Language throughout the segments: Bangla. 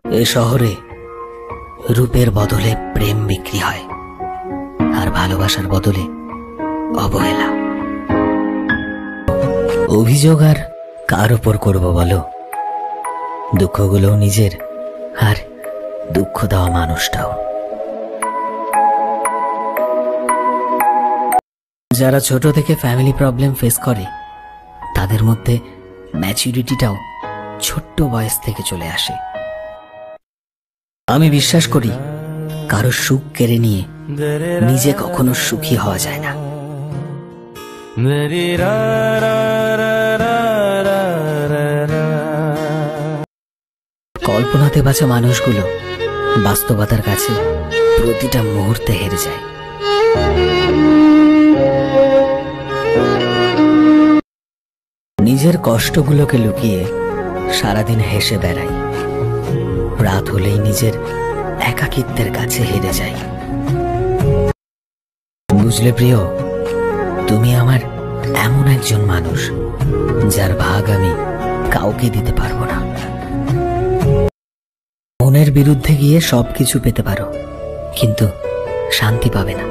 এ শহরে রূপের বদলে প্রেম বিক্রি হয়, আর ভালোবাসার বদলে অবহেলা। অভিযোগ আর কার উপর করব বলো? দুঃখগুলো নিজের, আর দুঃখ দেওয়া মানুষটাও। যারা ছোট থেকে ফ্যামিলি প্রবলেম ফেস করে, তাদের মধ্যে ম্যাচুরিটিটাও ছোট্ট বয়স থেকে চলে আসে। আমি বিশ্বাস করি, কারো সুখ কেড়ে নিয়ে নিজে কখনো সুখী হওয়া যায় না। কল্পনাতে বাঁচা মানুষগুলো বাস্তবতার কাছে প্রতিটা মুহূর্তে হেরে যায়। নিজের কষ্টগুলোকে লুকিয়ে সারাদিন হেসে বেড়াই, রাত হলেই নিজের একাকিত্বের কাছে হেরে যাই। বুঝলে প্রিয়, তুমি আমার এমন একজন মানুষ যার ভাগ আমি কাউকে দিতে পারবো না। মনের বিরুদ্ধে গিয়ে সবকিছু পেতে পারো, কিন্তু শান্তি পাবে না।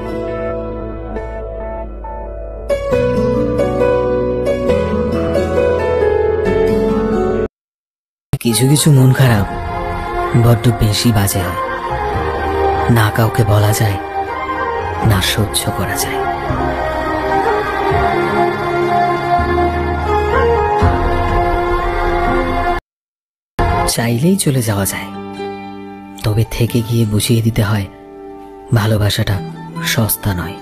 কিছু কিছু মন খারাপ বড্ড বেশি বাজে হয়, না কাউকে বলা যায়, না সহ্য করা যায়। চাইলেই চলে যাওয়া যায়, তবে থেকে গিয়ে বুঝিয়ে দিতে হয় ভালোবাসাটা সস্তা নয়।